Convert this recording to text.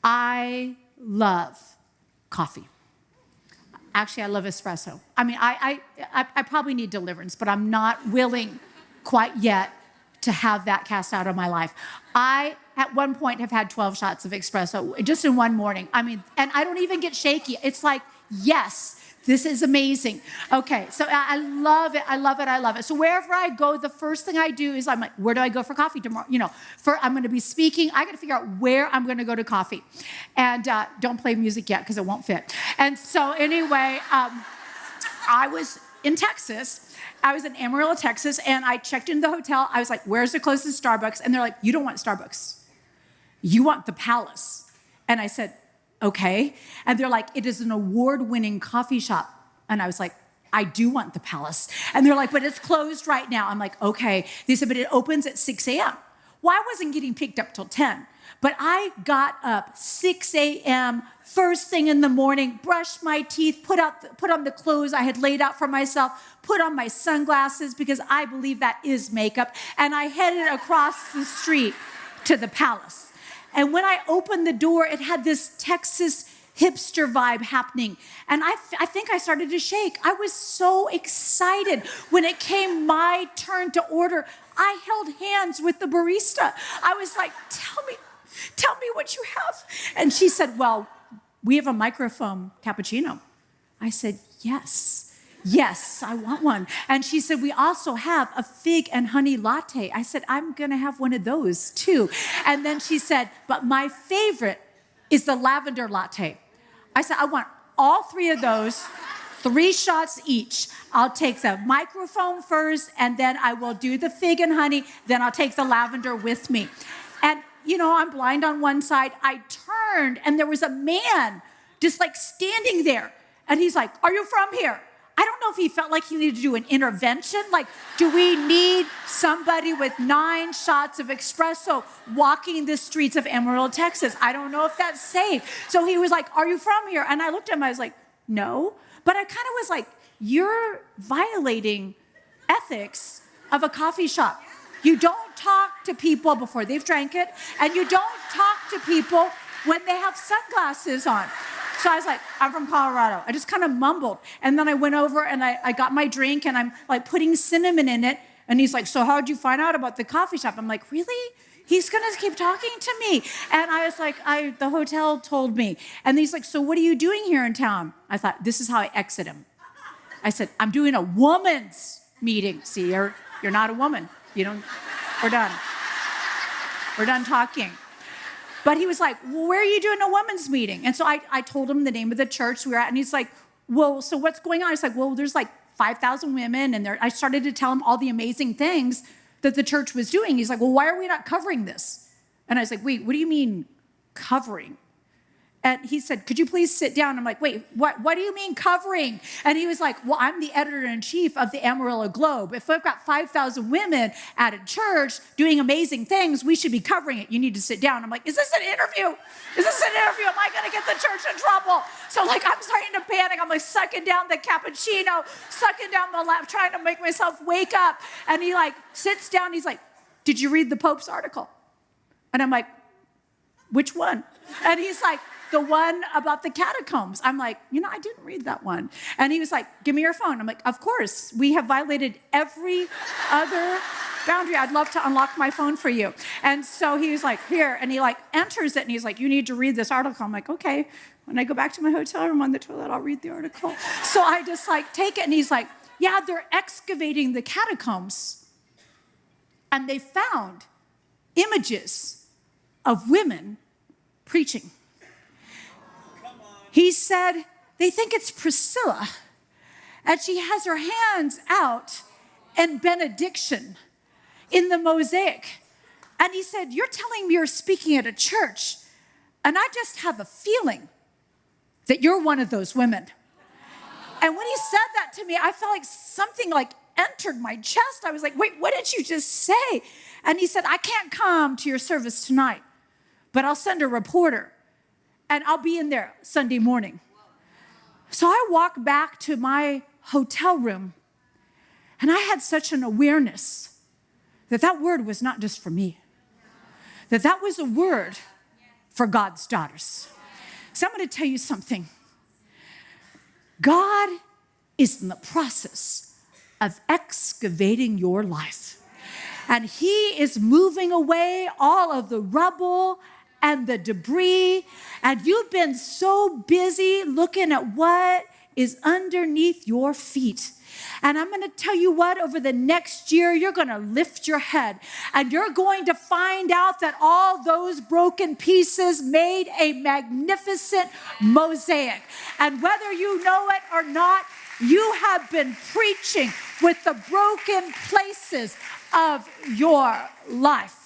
I love coffee. Actually, I love espresso. I mean, I probably need deliverance, but I'm not willing quite yet to have that cast out of my life. I, at one point, have had 12 shots of espresso just in one morning. I mean, and I don't even get shaky. It's like, yes, this is amazing. Okay, so I love it. I love it. I love it. So wherever I go, the first thing I do is I'm like, where do I go for coffee tomorrow? You know, I'm going to be speaking. I got to figure out where I'm going to go to coffee. And don't play music yet because it won't fit. And so anyway, I was in Texas. I was in Amarillo, Texas, and I checked into the hotel. I was like, where's the closest Starbucks? And they're like, you don't want Starbucks. You want the Palace. And I said, okay. And they're like, it is an award-winning coffee shop. And I was like, I do want the Palace. And they're like, but it's closed right now. I'm like, okay. They said, but it opens at 6 a.m. Well, I wasn't getting picked up till 10. But I got up 6 a.m., first thing in the morning, brushed my teeth, put on the clothes I had laid out for myself, put on my sunglasses because I believe that is makeup, and I headed across the street to the Palace. And when I opened the door, it had this Texas hipster vibe happening. And I think I started to shake. I was so excited. When it came my turn to order, I held hands with the barista. I was like, tell me what you have. And she said, well, we have a microfoam cappuccino. I said, yes, I want one. And she said, we also have a fig and honey latte. I said, I'm going to have one of those too. And then she said, but my favorite is the lavender latte. I said, I want all three of those, 3 shots each. I'll take the microfoam first, and then I will do the fig and honey. Then I'll take the lavender with me. And, you know, I'm blind on one side. I turned, and there was a man just like standing there. And he's like, are you from here? I don't know if he felt like he needed to do an intervention. Like, do we need somebody with 9 shots of espresso walking the streets of Amarillo, Texas? I don't know if that's safe. So he was like, are you from here? And I looked at him, I was like, no. But I kind of was like, you're violating ethics of a coffee shop. You don't talk to people before they've drank it, and you don't talk to people when they have sunglasses on. So I was like, I'm from Colorado. I just kind of mumbled. And then I went over and I got my drink and I'm like putting cinnamon in it. And he's like, so how'd you find out about the coffee shop? I'm like, really? He's going to keep talking to me. And I was like, the hotel told me. And he's like, so what are you doing here in town? I thought, this is how I exit him. I said, I'm doing a woman's meeting. See, you're not a woman. You don't, we're done. We're done talking. But he was like, well, where are you doing a women's meeting? And so I told him the name of the church we were at. And he's like, well, so what's going on? I was like, well, there's like 5,000 women. And I started to tell him all the amazing things that the church was doing. He's like, well, why are we not covering this? And I was like, wait, what do you mean covering? And he said, could you please sit down? I'm like, wait, what do you mean covering? And he was like, well, I'm the editor-in-chief of the Amarillo Globe. If I've got 5,000 women at a church doing amazing things, we should be covering it. You need to sit down. I'm like, is this an interview? Is this an interview? Am I going to get the church in trouble? So like, I'm starting to panic. I'm like sucking down the cappuccino, sucking down the lap, trying to make myself wake up. And he like sits down. He's like, did you read the Pope's article? And I'm like, which one? And he's like, the one about the catacombs. I'm like, I didn't read that one. And he was like, give me your phone. I'm like, of course. We have violated every other boundary. I'd love to unlock my phone for you. And so he was like, here. And he like enters it and he's like, you need to read this article. I'm like, okay. When I go back to my hotel room on the toilet, I'll read the article. So I just like take it and he's like, yeah, they're excavating the catacombs. And they found images of women preaching. He said, they think it's Priscilla, and she has her hands out in benediction in the mosaic. And he said, you're telling me you're speaking at a church, and I just have a feeling that you're one of those women. And when he said that to me, I felt like something like entered my chest. I was like, wait, what did you just say? And he said, I can't come to your service tonight, but I'll send a reporter. And I'll be in there Sunday morning. So I walked back to my hotel room, and I had such an awareness that word was not just for me, that was a word for God's daughters. So I'm going to tell you something. God is in the process of excavating your life. And he is moving away all of the rubble and the debris. And you've been so busy looking at what is underneath your feet. And I'm going to tell you what, over the next year, you're going to lift your head and you're going to find out that all those broken pieces made a magnificent mosaic. And whether you know it or not, you have been preaching with the broken places of your life.